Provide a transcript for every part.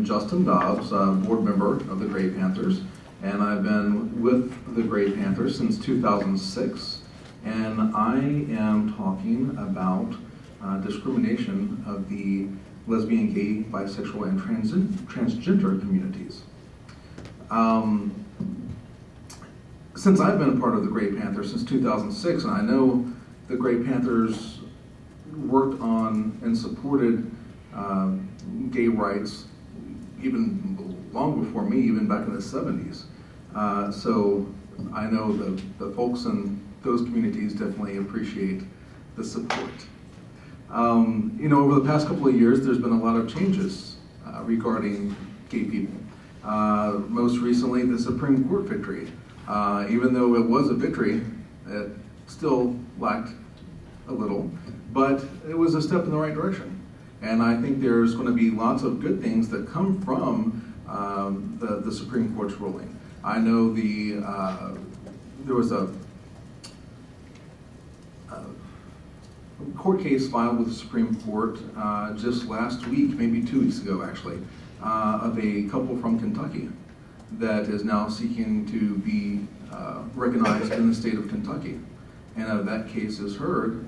Justin Dobbs, board member of the Gray Panthers, and I've been with the Gray Panthers since 2006, and I am talking about discrimination of the lesbian, gay, bisexual, and transgender communities. Since I've been a part of the Gray Panthers since 2006, and I know the Gray Panthers worked on and supported gay rights even long before me, even back in the 70s. So I know the folks in those communities definitely appreciate the support. Over the past couple of years, there's been a lot of changes regarding gay people. Most recently, the Supreme Court victory. Even though it was a victory, it still lacked a little, but it was a step in the right direction. And I think there's going to be lots of good things that come from the Supreme Court's ruling. I know there was a court case filed with the Supreme Court just last week, maybe 2 weeks ago actually, of a couple from Kentucky that is now seeking to be recognized in the state of Kentucky. And that case is heard,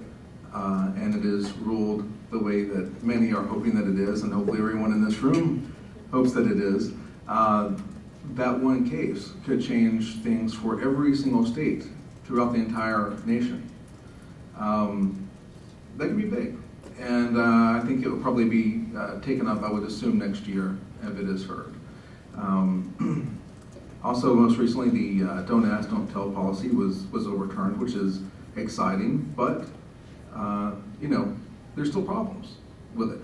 and it is ruled the way that many are hoping that it is, and hopefully everyone in this room hopes that it is. That one case could change things for every single state throughout the entire nation. That could be big, and I think it will probably be taken up, I would assume, next year if it is heard. Also, most recently, the Don't Ask, Don't Tell policy was overturned, which is exciting, but there's still problems with it.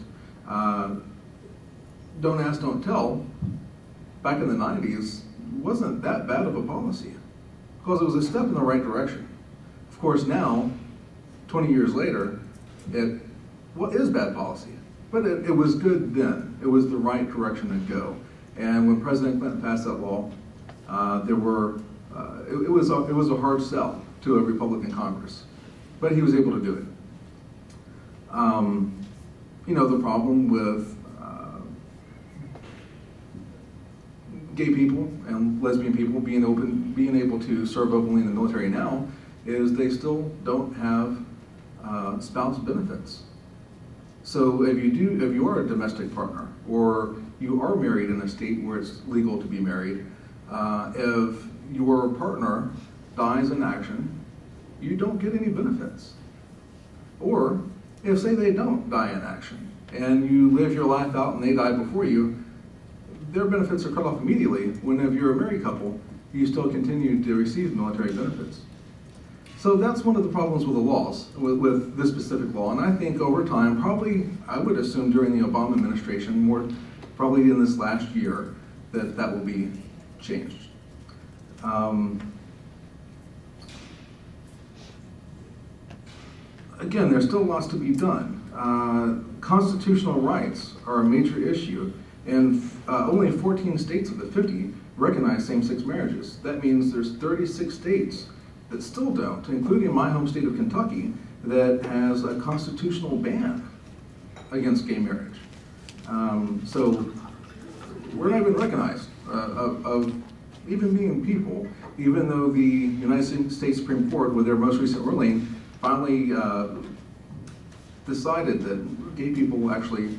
Don't Ask, Don't Tell, back in the 90s, wasn't that bad of a policy because it was a step in the right direction. Of course, now, 20 years later, it is bad policy, but it was good then. It was the right direction to go. And when President Clinton passed that law, it was a hard sell to a Republican Congress, but he was able to do it. The problem with gay people and lesbian people being able to serve openly in the military now is they still don't have spouse benefits. So if you are a domestic partner, or you are married in a state where it's legal to be married, if your partner dies in action, you don't get any benefits. Or if, say, they don't die in action, and you live your life out and they die before you, their benefits are cut off immediately, when if you're a married couple, you still continue to receive military benefits. So that's one of the problems with the laws, with this specific law. And I think over time, probably, I would assume during the Obama administration, more probably in this last year, that will be changed. Again, there's still lots to be done. Constitutional rights are a major issue, and only 14 states of the 50 recognize same-sex marriages. That means there's 36 states that still don't, including my home state of Kentucky, that has a constitutional ban against gay marriage. So we're not even recognized of even being people, even though the United States Supreme Court, with their most recent ruling, finally decided that gay people actually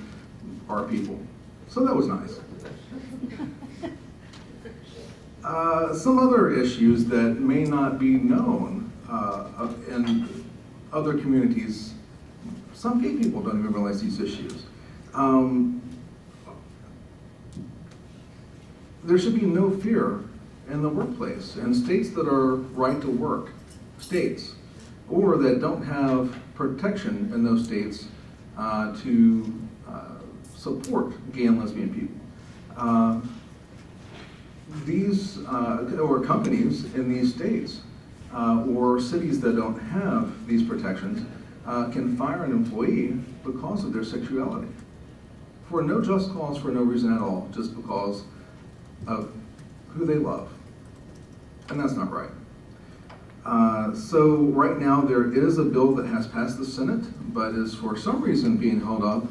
are people. So that was nice. Some other issues that may not be known in other communities, some gay people don't even realize these issues. There should be no fear in the workplace, and states that are right to work states, or that don't have protection in those states to support gay and lesbian people. These or companies in these states or cities that don't have these protections can fire an employee because of their sexuality for no just cause, for no reason at all, just because of who they love. And that's not right. So right now there is a bill that has passed the Senate, but is for some reason being held up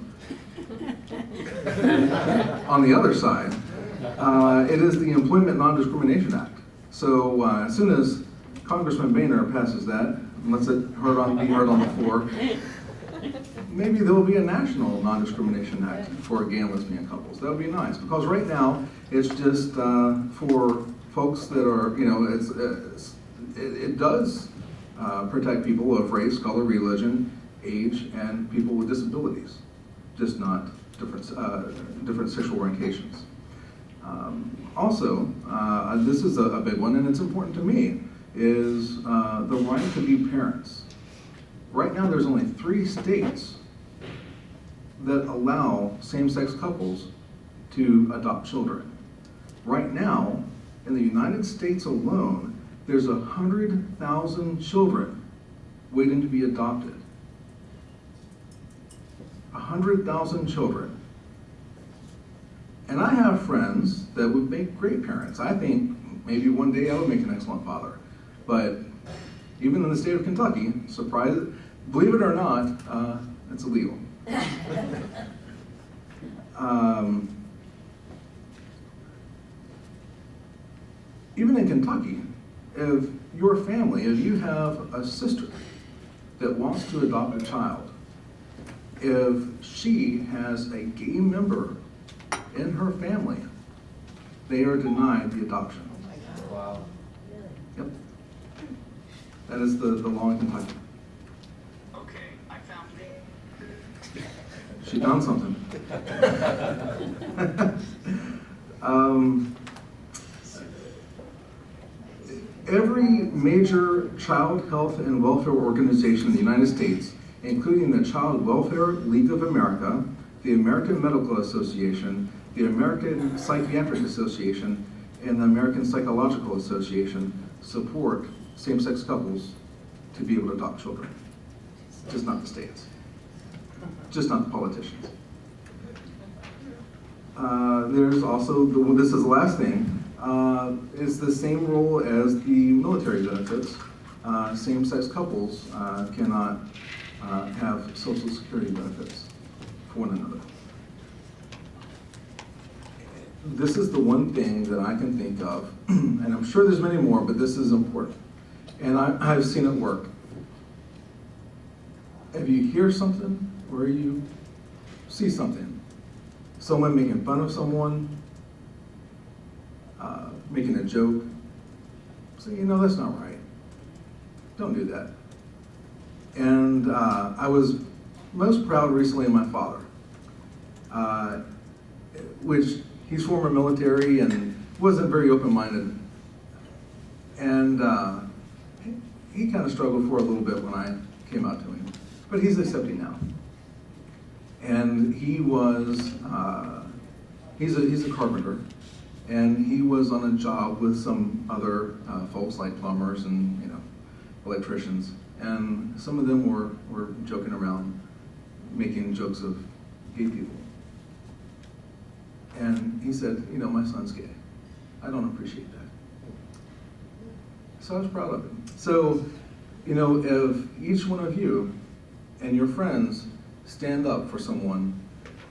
On the other side, it is the Employment Non-Discrimination Act. So as soon as Congressman Boehner passes that, and lets it be heard on the floor, maybe there will be a national non-discrimination act for gay and lesbian couples. That would be nice, because right now it's just for folks that are, it does protect people of race, color, religion, age, and people with disabilities, just not different sexual orientations. Also, this is a big one, and it's important to me, is the right to be parents. Right now, there's only 3 states that allow same-sex couples to adopt children. Right now, in the United States alone, there's 100,000 children waiting to be adopted. 100,000 children. And I have friends that would make great parents. I think maybe one day I would make an excellent father. But even in the state of Kentucky, believe it or not, it's illegal. Even in Kentucky, if your family, if you have a sister that wants to adopt a child, if she has a gay member in her family, they are denied the adoption. Oh my God. Wow. Yep. That is the law in Kentucky. Okay, I found it. She found something. Every major child health and welfare organization in the United States, including the Child Welfare League of America, the American Medical Association, the American Psychiatric Association, and the American Psychological Association, support same-sex couples to be able to adopt children. Just not the states. Just not the politicians. There's also, this is the last thing, it's the same rule as the military benefits. Same-sex couples cannot have Social Security benefits for one another. This is the one thing that I can think of, and I'm sure there's many more, but this is important. And I've seen it work. If you hear something or you see something, someone making fun of someone, making a joke, say, that's not right. Don't do that. And I was most proud recently of my father, which he's former military and wasn't very open-minded. And he kind of struggled for a little bit when I came out to him, but he's accepting now. And he was, he's a carpenter, and he was on a job with some other folks like plumbers and electricians, and some of them were joking around, making jokes of gay people. And he said, my son's gay. I don't appreciate that. So I was proud of him. So, if each one of you and your friends stand up for someone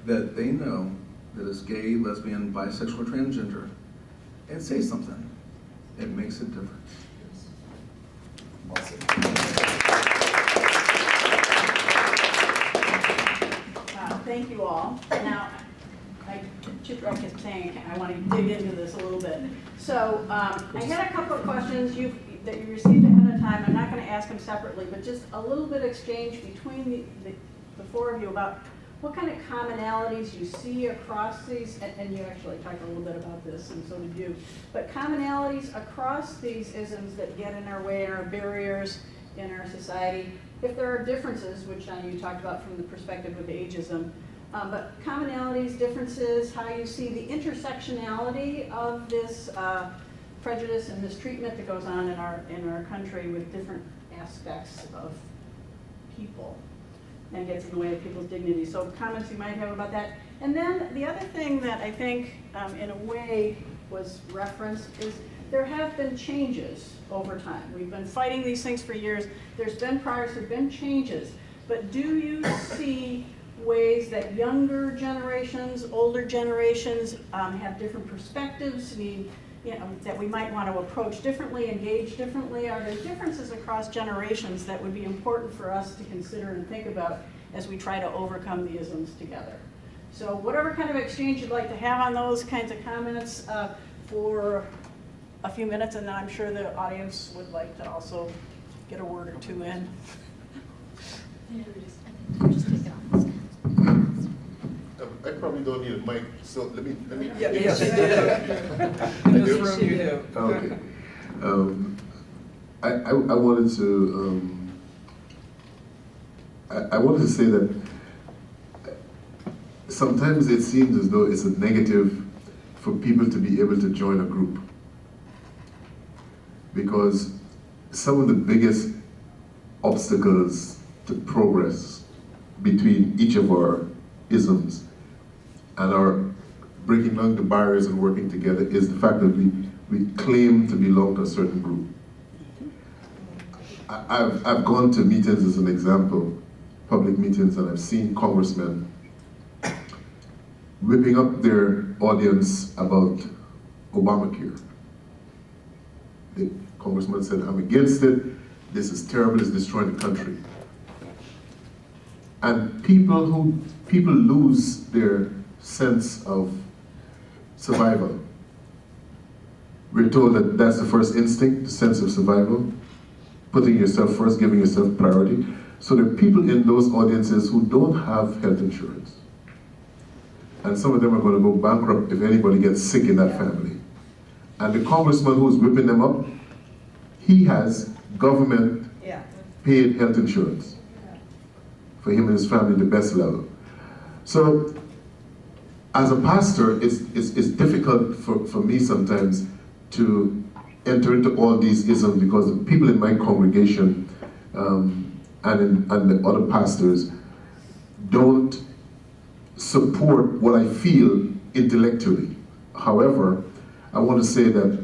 that they know that is gay, lesbian, bisexual, or transgender, and say something, it makes a difference. Awesome. Thank you all. Now, like Chitrek is saying, I want to dig into this a little bit. So I had a couple of questions that you received ahead of time. I'm not going to ask them separately, but just a little bit of exchange between the 4 of you about what kind of commonalities you see across these, and you actually talked a little bit about this, and so did you, but commonalities across these isms that get in our way, our barriers in our society. If there are differences, which I know you talked about from the perspective of ageism, but commonalities, differences, how you see the intersectionality of this prejudice and mistreatment that goes on in our country with different aspects of people and gets in the way of people's dignity. So comments you might have about that. And then the other thing that I think in a way was referenced is there have been changes over time. We've been fighting these things for years. There's been progress, there've been changes. But do you see ways that younger generations, older generations have different perspectives, that we might want to approach differently, engage differently? Are there differences across generations that would be important for us to consider and think about as we try to overcome the isms together? So whatever kind of exchange you'd like to have on those kinds of comments for a few minutes, and then I'm sure the audience would like to also get a word or two in. I probably don't need a mic, so let me. Yes, you do. In this room, you do. Okay. I wanted to. I wanted to say that sometimes it seems as though it's a negative for people to be able to join a group, because some of the biggest obstacles to progress between each of our isms and our breaking down the barriers and working together is the fact that we claim to belong to a certain group. I've gone to meetings, as an example, public meetings, and I've seen congressmen whipping up their audience about Obamacare. The congressman said, "I'm against it, this is terrible, it's destroying the country." And people lose their sense of survival. We're told that that's the first instinct, the sense of survival, putting yourself first, giving yourself priority. So there are people in those audiences who don't have health insurance. And some of them are going to go bankrupt if anybody gets sick in that family. And the congressman who's whipping them up, he has government paid health insurance for him and his family, the best level. So as a pastor, it's difficult for me sometimes to enter into all these isms, because the people in my congregation and the other pastors don't support what I feel intellectually. However, I want to say that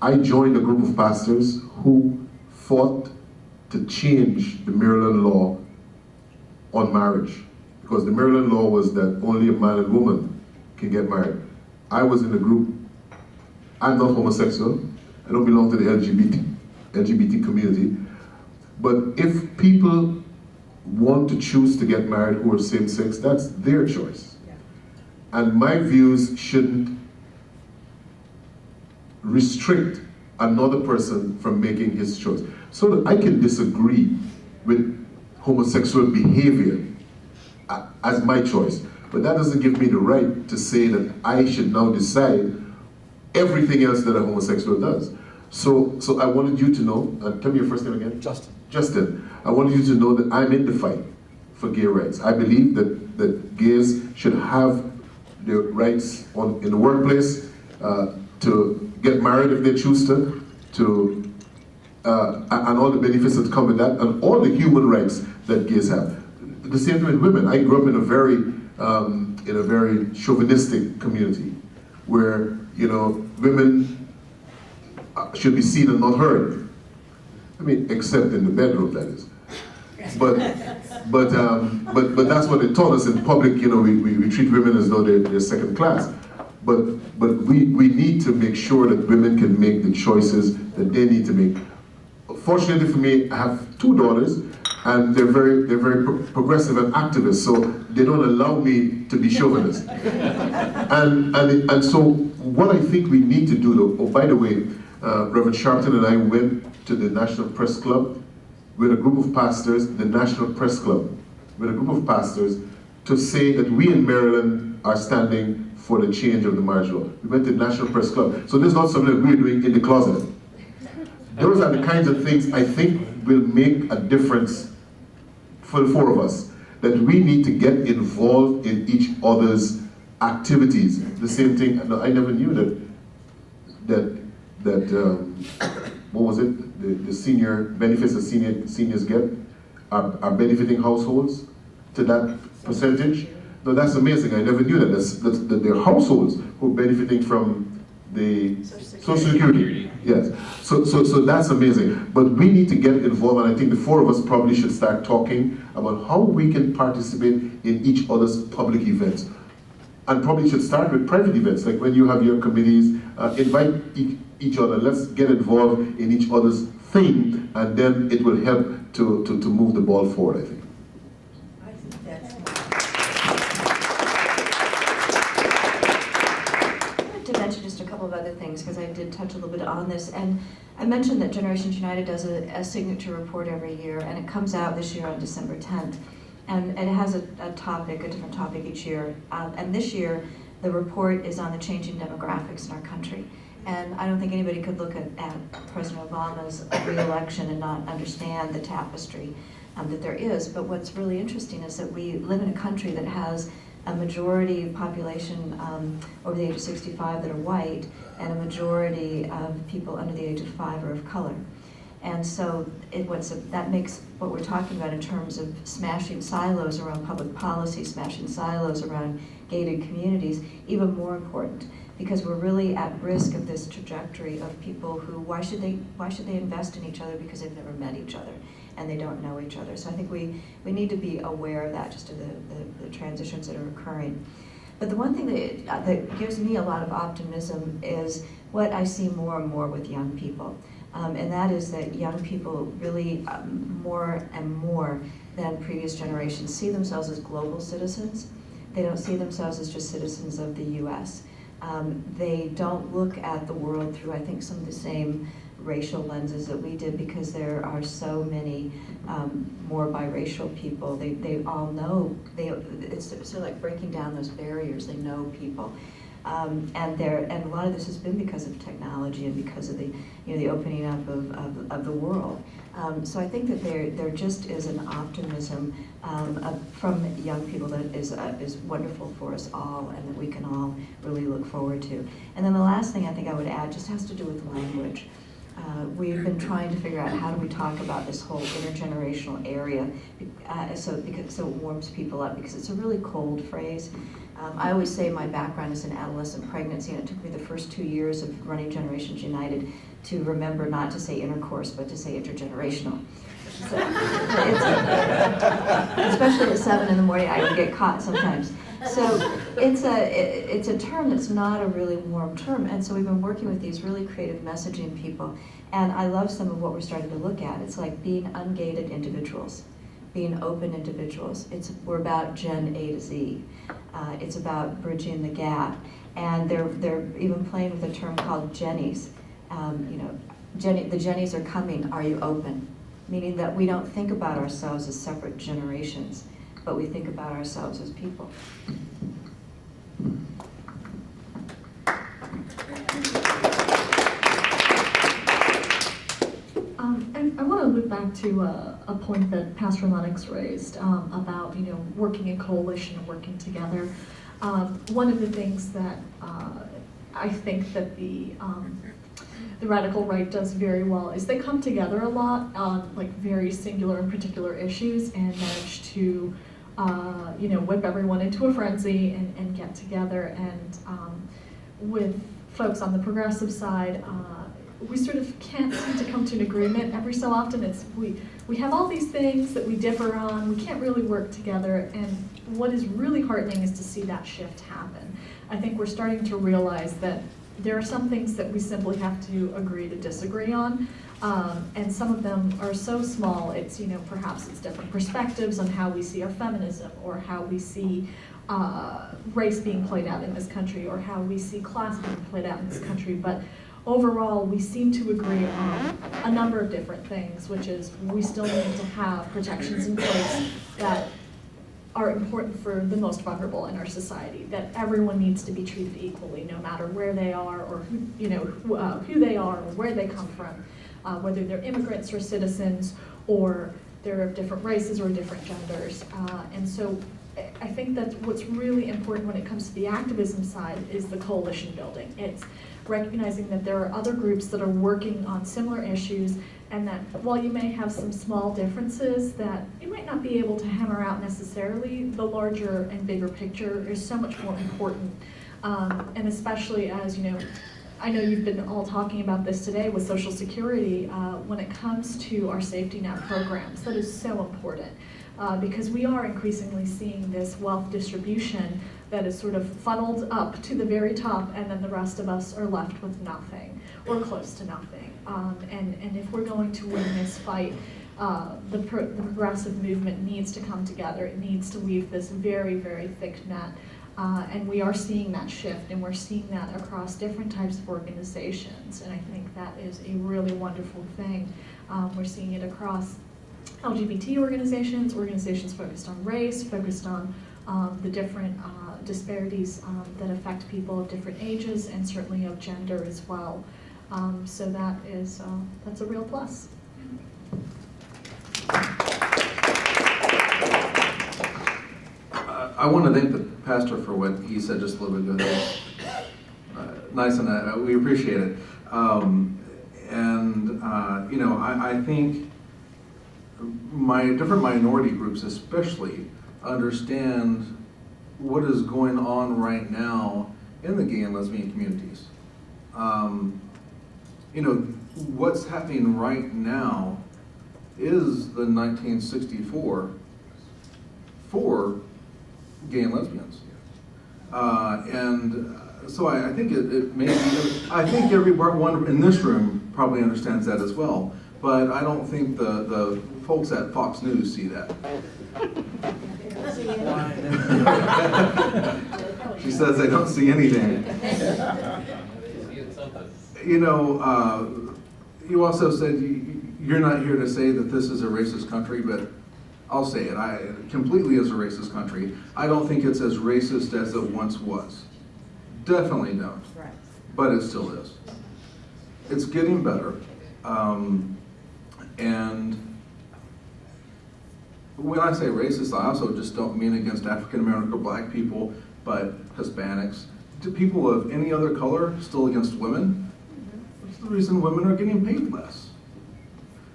I joined a group of pastors who fought to change the Maryland law on marriage, because the Maryland law was that only a man and woman can get married. I was in the group. I'm not homosexual. I don't belong to the LGBT community. But if people want to choose to get married who are same-sex, that's their choice. Yeah. And my views shouldn't restrict another person from making his choice. So that I can disagree with homosexual behavior as my choice, but that doesn't give me the right to say that I should now decide everything else that a homosexual does. So I wanted you to know, tell me your first name again? Justin. Justin, I wanted you to know that I'm in the fight for gay rights. I believe that gays should have their rights in the workplace, to get married if they choose to, and all the benefits that come with that, and all the human rights that gays have. The same thing with women. I grew up in a very chauvinistic community where, women should be seen and not heard. I mean, except in the bedroom, that is. But that's what they taught us in public. We treat women as though they're second class. But we need to make sure that women can make the choices that they need to make. Fortunately for me, I have 2 daughters, and they're very progressive and activist, so they don't allow me to be chauvinist. and so what I think we need to do, though, oh, by the way, Reverend Sharpton and I went to the National Press Club with a group of pastors, the National Press Club, with a group of pastors, to say that we in Maryland are standing for the change of the marriage law. We went to the National Press Club. So this is not something that we're doing in the closet. Those are the kinds of things I think will make a difference for the 4 of us, that we need to get involved in each other's activities. The same thing, I never knew that what was it, the senior benefits that seniors get are benefiting households to that percentage. No, that's amazing. I never knew that there are households who are benefiting from the Social Social Security. Yes. So that's amazing. But we need to get involved, and I think the four of us probably should start talking about how we can participate in each other's public events. And probably should start with private events, like when you have your committees, invite each other. Let's get involved in each other's thing, and then it will help to move the ball forward, I think. I think that's I wanted to mention just a couple of other things, because I did touch a little bit on this, and I mentioned that Generations United does a signature report every year, and it comes out this year on December 10th, and it has a different topic each year, and this year the report is on the changing demographics in our country. And I don't think anybody could look at President Obama's re-election and not understand the tapestry that there is. But what's really interesting is that we live in a country that has a majority population over the age of 65 that are white, and a majority of people under the age of 5 are of color. And so that makes what we're talking about in terms of smashing silos around public policy, smashing silos around gated communities, even more important. Because we're really at risk of this trajectory of people who, why should they invest in each other because they've never met each other and they don't know each other. So I think we need to be aware of that, just of the transitions that are occurring. But the one thing that gives me a lot of optimism is what I see more and more with young people. And that is that young people really more and more than previous generations see themselves as global citizens. They don't see themselves as just citizens of the US. They don't look at the world through, I think, some of the same racial lenses that we did, because there are so many more biracial people. They all know, it's sort of like breaking down those barriers. They know people. And a lot of this has been because of technology and because of the opening up of the world. So I think that there just is an optimism from young people that is wonderful for us all, and that we can all really look forward to. And then the last thing I think I would add just has to do with language. We've been trying to figure out how do we talk about this whole intergenerational area, so it warms people up, because it's a really cold phrase. I always say my background is in adolescent pregnancy, and it took me the first 2 years of running Generations United to remember not to say intercourse, but to say intergenerational. So, especially at 7 in the morning, I would get caught sometimes. So it's a term that's not a really warm term, and so we've been working with these really creative messaging people, and I love some of what we're starting to look at. It's like being ungated individuals, being open individuals. We're about Gen A to Z. It's about bridging the gap, and they're even playing with a term called Jennies. The Jennies are coming. Are you open? Meaning that we don't think about ourselves as separate generations, but we think about ourselves as people. I want to loop back to a point that Pastor Lennox raised about working in coalition and working together. One of the things that I think that the radical right does very well is they come together a lot on like very singular and particular issues and manage to whip everyone into a frenzy and get together. And with folks on the progressive side, we sort of can't seem to come to an agreement. Every so often we have all these things that we differ on, we can't really work together, and what is really heartening is to see that shift happen. I think we're starting to realize that there are some things that we simply have to agree to disagree on, and some of them are so small, it's, perhaps it's different perspectives on how we see our feminism, or how we see race being played out in this country, or how we see class being played out in this country, but overall, we seem to agree on a number of different things, which is we still need to have protections in place that are important for the most vulnerable in our society, that everyone needs to be treated equally, no matter where they are, or who they are, or where they come from, whether they're immigrants or citizens, or they're of different races or different genders. And so I think that what's really important when it comes to the activism side is the coalition building. It's recognizing that there are other groups that are working on similar issues, and that while you may have some small differences that you might not be able to hammer out necessarily, the larger and bigger picture is so much more important. And especially as, I know you've been all talking about this today with Social Security, when it comes to our safety net programs, that is so important. Because we are increasingly seeing this wealth distribution that is sort of funneled up to the very top, and then the rest of us are left with nothing, or close to nothing. And if we're going to win this fight, the progressive movement needs to come together. It needs to weave this very, very thick net. And we are seeing that shift, and we're seeing that across different types of organizations. And I think that is a really wonderful thing. We're seeing it across LGBT organizations, organizations focused on race, focused on the different disparities that affect people of different ages, and certainly of gender as well. So that is, that's a real plus. I want to thank the pastor for what he said just a little bit ago. Nice, and we appreciate it. You know, I think different minority groups especially understand what is going on right now in the gay and lesbian communities. You know, what's happening right now is the 1964 for gay and lesbians. So I think it may be, I think everyone in this room probably understands that as well, but I don't think the folks at Fox News see that. She says they don't see anything. You know, you also said you're not here to say that this is a racist country, but I'll say it, completely is a racist country. I don't think it's as racist as it once was. Definitely don't. Right. But it still is. It's getting better. And when I say racist, I also just don't mean against African American or black people, but Hispanics. Do people of any other color still against women? That's the reason women are getting paid less.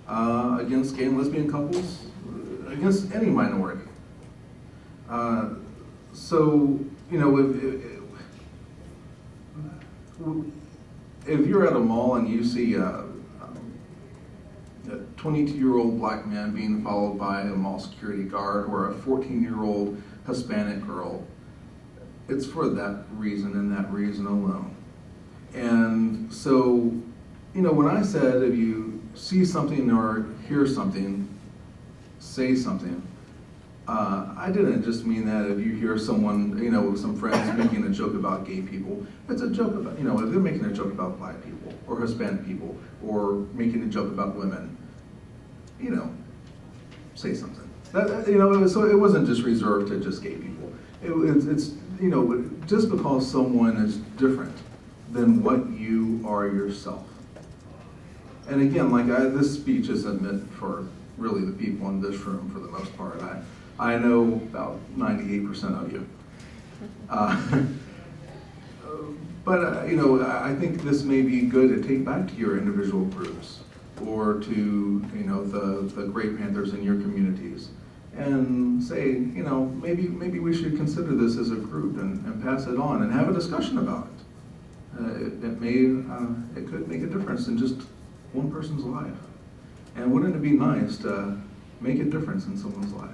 Against gay and lesbian couples, against any minority. So, you know, if you're at a mall and you see a 22-year-old black man being followed by a mall security guard, or a 14-year-old Hispanic girl, it's for that reason and that reason alone. And so, you know, when I said if you see something or hear something, say something, I didn't just mean that if you hear someone, you know, some friends making a joke about gay people. It's a joke about, you know, if they're making a joke about black people or Hispanic people or making a joke about women, you know, say something. You know, so it wasn't just reserved to just gay people. It's, you know, just because someone is different than what you are yourself. And again, like this speech isn't meant for really the people in this room for the most part. I know about 98% of you. But you know, I think this may be good to take back to your individual groups, or to, you know, the great Panthers in your communities, and say, you know, maybe we should consider this as a group and pass it on and have a discussion about it. It could make a difference in just one person's life. And wouldn't it be nice to make a difference in someone's life?